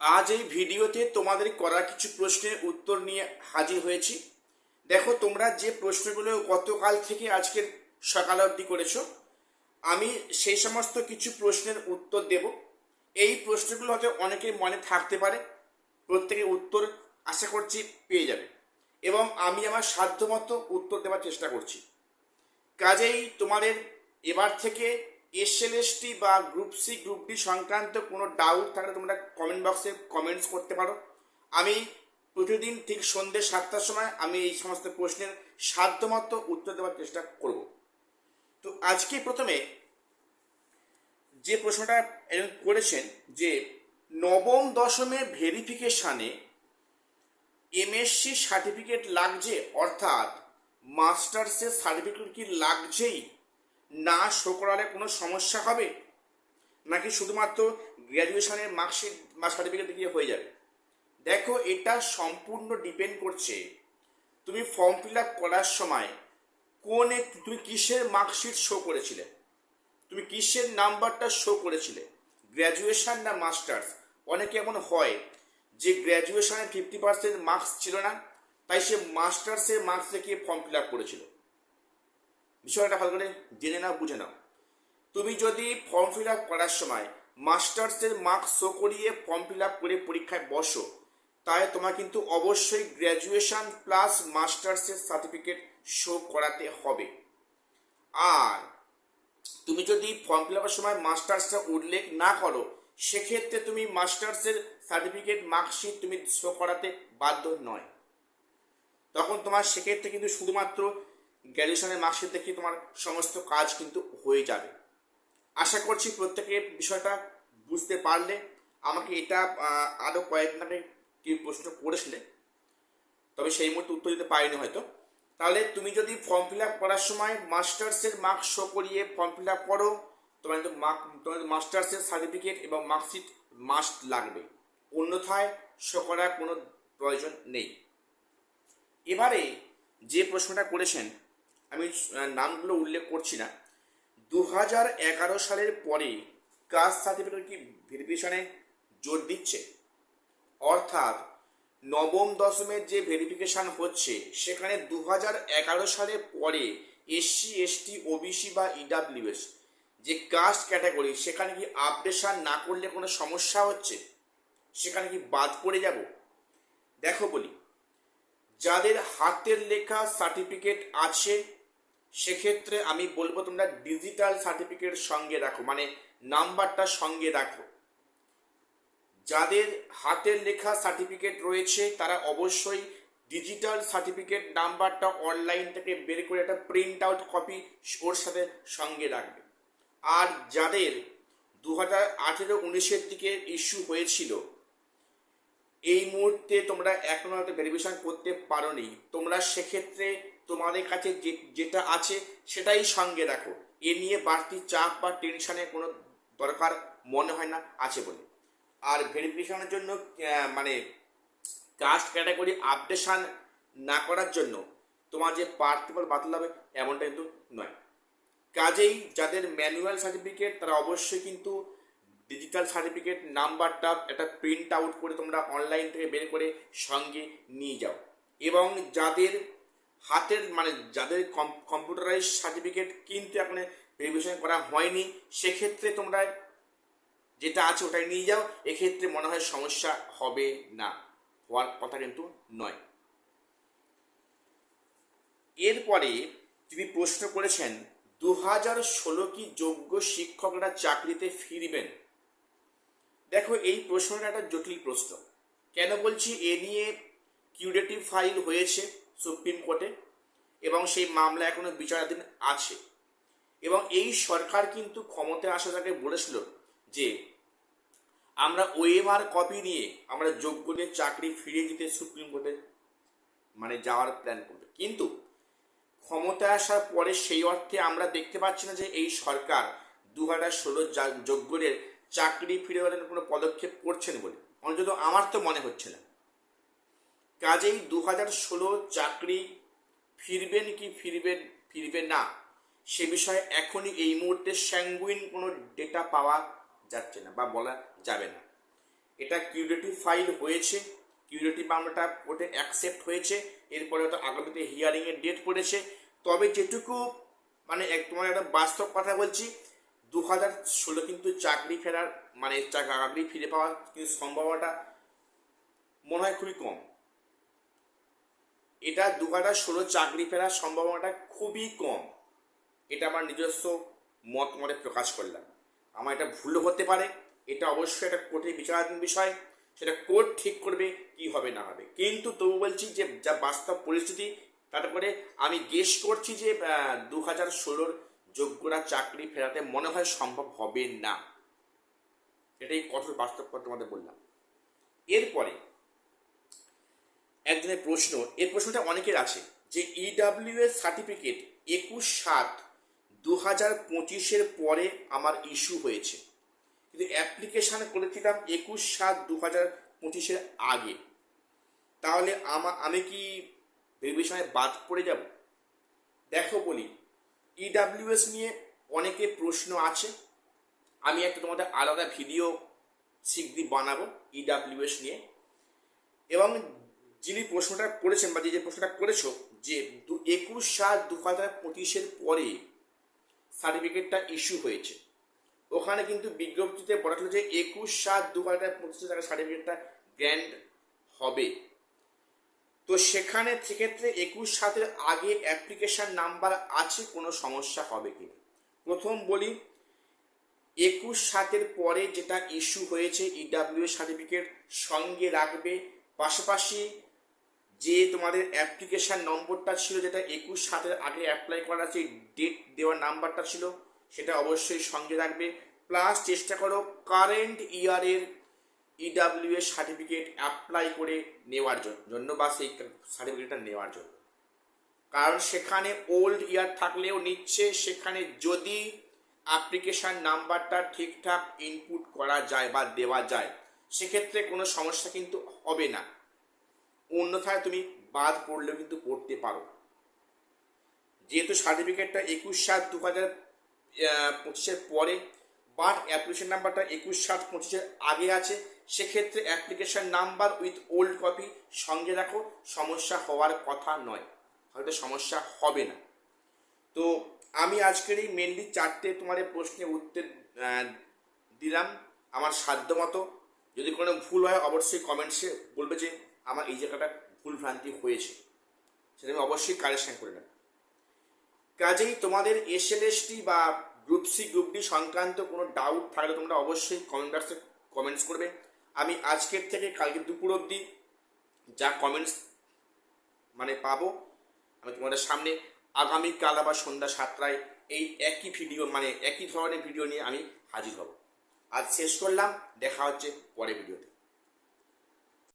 আজ এই ভিডিওতে তোমাদের করা কিছু প্রশ্নের উত্তর নিয়ে হাজির হয়েছি। দেখো, তোমরা যে প্রশ্নগুলো গতকাল থেকে আজকের সকাল অবধি করেছো, আমি সেই সমস্ত কিছু প্রশ্নের উত্তর দেব। এই প্রশ্নগুলো হয়তো অনেকের মনে থাকতে পারে, প্রত্যেকের উত্তর আশা করছি পেয়ে যাবে, এবং আমি আমার সাধ্যমতো উত্তর দেওয়ার চেষ্টা করছি। কাজেই তোমাদের এবার থেকে এসএলএসটি বা গ্রুপ সি গ্রুপ ডি সংক্রান্ত কোনো ডাউট থাকলে তোমরা কমেন্ট বক্সে কমেন্টস করতে পারো। আমি প্রতিদিন ঠিক সন্ধ্যে 7টার সময় আমি এই সমস্ত প্রশ্নের সাধ্যমতো উত্তর দেওয়ার চেষ্টা করব। তো আজকে প্রথমে যে প্রশ্নটা করেছেন যে নবম দশমের ভেরিফিকেশানে এমএসসি সার্টিফিকেট লাগছে, অর্থাৎ মাস্টার্সের সার্টিফিকেট কি লাগছেই, না শো করালে কোনো সমস্যা হবে, নাকি শুধুমাত্র গ্র্যাজুয়েশনের মার্কশিট বা সার্টিফিকেট দিয়ে হয়ে যাবে? দেখো, এটা সম্পূর্ণ ডিপেন্ড করছে তুমি ফর্ম ফিল আপ করার সময় তুমি কিসের মার্কশিট শো করেছিলে, তুমি কিসের নাম্বারটা শো করেছিলে, গ্র্যাজুয়েশন না মাস্টার্স। অনেকে এমন হয় যে গ্র্যাজুয়েশনে 50% মার্কস ছিল না, তাই সে মাস্টার্সের মার্কস দেখিয়ে ফর্ম ফিল আপ করেছিল। বিষয়টা ভালো করে জেনে নাও, বুঝে নাও। তুমি যদি ফর্ম ফিল আপ করার সময় মাস্টার্সের মার্কস শো করিয়ে ফর্ম ফিল আপ করে পরীক্ষায় বসো, তাহলে তোমার কিন্তু অবশ্যই গ্র্যাজুয়েশন প্লাস মাস্টার্সের সার্টিফিকেট শো করাতে হবে। আর তুমি যদি ফর্ম ফিল আপের সময় মাস্টার্সটা উল্লেখ না করো, সেক্ষেত্রে তুমি মাস্টার্সের সার্টিফিকেট মার্কশিট তুমি শো করাতে বাধ্য নয়। তখন তোমার সেক্ষেত্রে কিন্তু শুধুমাত্র গ্র্যাজুয়েশনের মার্কশিট দেখে তোমার সমস্ত কাজ কিন্তু হয়ে যাবে। আশা করছি প্রত্যেকে বিষয়টা বুঝতে পারলে। আমাকে এটা আরও কয়েকদিন আগে কি প্রশ্ন করেছিলে, তবে সেই মুহূর্তে উত্তর দিতে পারিনি হয়তো। তাহলে তুমি যদি ফর্ম ফিল আপ করার সময় মাস্টার্সের মার্কস শো করিয়ে ফর্ম ফিল আপ করো, তোমার মাস্টার্সের সার্টিফিকেট এবং মার্কশিট মাস্ট লাগবে, অন্যথায় শো করার কোনো প্রয়োজন নেই। এবারে যে প্রশ্নটা করেছেন, আমি নামগুলো উল্লেখ করছি না, 2011 সালের পরে কাস্ট সার্টিফিকেট কি ভেরিফিকেশনে জোর দিচ্ছে? অর্থাৎ নবম দশমের যে ভেরিফিকেশন হচ্ছে, সেখানে 2011 সালের পরে এসসি এসটি ওবিসি বা ইডাব্লিউএস যে কাস্ট ক্যাটাগরি, সেখানে কি আপডেশন না করলে কোনো সমস্যা হচ্ছে? সেখানে কি বাদ পড়ে যাব? দেখো বলি, যাদের হাতের লেখা সার্টিফিকেট আছে, সেক্ষেত্রে আমি বলবো তোমরা ডিজিটাল সার্টিফিকেট সঙ্গে রাখো, মানে নাম্বারটা সঙ্গে রাখো। যাদের হাতের লেখা সার্টিফিকেট রয়েছে তারা অবশ্যই ডিজিটাল সার্টিফিকেট নাম্বারটা অনলাইন থেকে বের করে একটা প্রিন্ট আউট কপি ওর সাথে সঙ্গে রাখবে। আর যাদের 2018-19 দিকে ইস্যু হয়েছিল, এই মুহূর্তে তোমরা এখনো হয়তো ভেরিফিকেশন করতে পারোনি, তোমরা সেক্ষেত্রে তোমাদের কাছে যেটা আছে সেটাই সঙ্গে রাখো। এ নিয়ে বাড়তি চাপ বা টেনশনের কোনো দরকার মনে হয় না আছে বলে। আর ভেরিফিকেশনের জন্য মানে কাস্ট ক্যাটাগরি আপডেশন না করার জন্য তোমার যে পার্থিবল বাতিল হবে এমনটা কিন্তু নয়। কাজেই যাদের ম্যানুয়াল সার্টিফিকেট তারা অবশ্যই কিন্তু ডিজিটাল সার্টিফিকেট নাম্বারটা একটা প্রিন্ট আউট করে তোমরা অনলাইন থেকে বের করে সঙ্গে নিয়ে যাও। এবং যাদের হাতের মানে যাদের কম্পিউটারাইজ সার্টিফিকেট কিন্তু এখন ভেরিফিকেশন করা হয়নি, সেক্ষেত্রে তোমরা যেটা আছে ওটাই নিয়ে যাও, এক্ষেত্রে মনে হয় সমস্যা হবে না, হওয়ার কথা কিন্তু নয়। এরপরে তিনি প্রশ্ন করেছেন 2016 কি যোগ্য শিক্ষকরা চাকরিতে ফিরবেন? দেখো, এই প্রশ্নটা একটা জটিল প্রশ্ন। কেন বলছি, এ নিয়ে কিউরেটিভ ফাইল হয়েছে সুপ্রিম কোর্টে এবং সেই মামলা এখনো বিচারাধীন আছে। এবং এই সরকার কিন্তু ক্ষমতায় আসার আগে বলেছিল যে আমরা ওএমআর কপি নিয়ে আমরা যোগ্যদের চাকরি ফিরিয়ে দিতে সুপ্রিম কোর্টে মানে যাওয়ার প্ল্যান করবে। কিন্তু ক্ষমতায় আসার পরে সেই অর্থে আমরা দেখতে পাচ্ছি না যে এই সরকার 2016 যোগ্যদের চাকরি ফিরে দেওয়ার কোনো পদক্ষেপ করছেন বলে, অন্তত আমার তো মনে হচ্ছে না। কাজেই 2016 চাকরি ফিরবেন কি ফিরবে না সে বিষয়ে এখনই এই মুহূর্তে স্যাঙ্গুইন কোনো ডেটা পাওয়া যাচ্ছে না বা বলা যাবে না। এটা কিউরেটিভ ফাইল হয়েছে, কিউরেটিভ মামলাটা কোর্টে অ্যাকসেপ্ট হয়েছে, এরপরে তো আগামীতে হিয়ারিংয়ের ডেট পড়েছে। তবে যেটুকু মানে তোমার একটা বাস্তব কথা বলছি, 2016 কিন্তু চাকরি ফেরার মানে চাকরি ফিরে পাওয়ার কিন্তু সম্ভাবনাটা মনে হয় খুবই কম। এটা 2016 চাকরি ফেরার সম্ভাবনাটা খুবই কম। এটা আমার নিজস্ব মত মনে প্রকাশ করলাম। আমার এটা ভুলও হতে পারে, এটা অবশ্যই একটা কোর্টের বিচারাধীন বিষয়, সেটা কোর্ট ঠিক করবে কি হবে না হবে। কিন্তু তবু বলছি যে যা বাস্তব পরিস্থিতি, তারপরে আমি গেস করছি যে 2016 যোগ্যরা চাকরি ফেরাতে মনে হয় সম্ভব হবে না। এটাই কঠোর বাস্তব কথা তোমাদের বললাম। এরপরে একজনের প্রশ্ন, এই প্রশ্নটা অনেকের আছে যে ইডাব্লিউএস সার্টিফিকেট 21/7/2025 পরে আমার ইস্যু হয়েছে, কিন্তু অ্যাপ্লিকেশান করেছিলাম 21/7/2025 আগে, তাহলে আমি কি ভেরিফিকেশনে বাদ পড়ে যাব? দেখো বলি, ইডাব্লিউএস নিয়ে অনেকে প্রশ্ন আছে, আমি একটা তোমাদের আলাদা ভিডিও শিগগিরই বানাবো ইডাব্লিউএস নিয়ে। এবং যিনি প্রশ্নটা করেছেন বা যে প্রশ্নটা করেছো যে 21/7/2025 পরে সার্টিফিকেটটা ইস্যু হয়েছে, ওখানে কিন্তু বিজ্ঞপ্তিতে বলা ছিল যে 21/7/2025 তাকে সার্টিফিকেটটা গ্র্যান্ড হবে। তো সেখানে সেক্ষেত্রে 21/7 আগে অ্যাপ্লিকেশন নাম্বার আছে, কোনো সমস্যা হবে কি? প্রথম বলি, 21/7 পরে যেটা ইস্যু হয়েছে ইডাব্লিউএস সার্টিফিকেট সঙ্গে রাখবে, পাশাপাশি যে তোমাদের অ্যাপ্লিকেশান নম্বরটা ছিল যেটা 21/7 আগে অ্যাপ্লাই করা যে ডেট দেওয়ার নাম্বারটা ছিল সেটা অবশ্যই সঙ্গে রাখবে। প্লাস চেষ্টা করো কারেন্ট ইয়ারের ইডাব্লিউএস সার্টিফিকেট অ্যাপ্লাই করে নেওয়ার জন্য বা সেই সার্টিফিকেটটা নেওয়ার জন্য, কারণ সেখানে ওল্ড ইয়ার থাকলেও নিচ্ছে, সেখানে যদি অ্যাপ্লিকেশান নাম্বারটা ঠিকঠাক ইনপুট করা যায় বা দেওয়া যায় সেক্ষেত্রে কোনো সমস্যা কিন্তু হবে না। অন্যথায় তুমি বাদ পড়লেও কিন্তু পড়তে পারো। যেহেতু সার্টিফিকেটটা 21/7/2025 পরে, বাট অ্যাপ্লিকেশন নাম্বারটা 21/7/25 আগে আছে, সেক্ষেত্রে application number with old copy সঙ্গে রাখো, সমস্যা হওয়ার কথা নয়, হয়তো সমস্যা হবে না। তো আমি আজকের এই মেনলি 4টে তোমাদের প্রশ্নের উত্তর দিলাম আমার সাধ্য মতো। যদি কোনো ভুল হয় অবশ্যই কমেন্টসে বলবে যে আমার এই জায়গাটা ভুল ভ্রান্তি হয়েছে, সেটা আমি অবশ্যই কারেকশন করে নেব। কাজেই তোমাদের এসএলএসটি বা গ্রুপ সি গ্রুপ ডি সংক্রান্ত কোনো ডাউট থাকলে তোমরা অবশ্যই কমেন্ট বক্সে কমেন্টস করবে। আমি আজকের থেকে কালকে দুপুর অবধি যা কমেন্টস মানে পাবো আমি তোমাদের সামনে আগামীকাল আবার সন্ধ্যা 7টায় এই একই ভিডিও মানে একই ধরনের ভিডিও নিয়ে আমি হাজির হব। আজ শেষ করলাম, দেখা হচ্ছে পরের ভিডিওতে।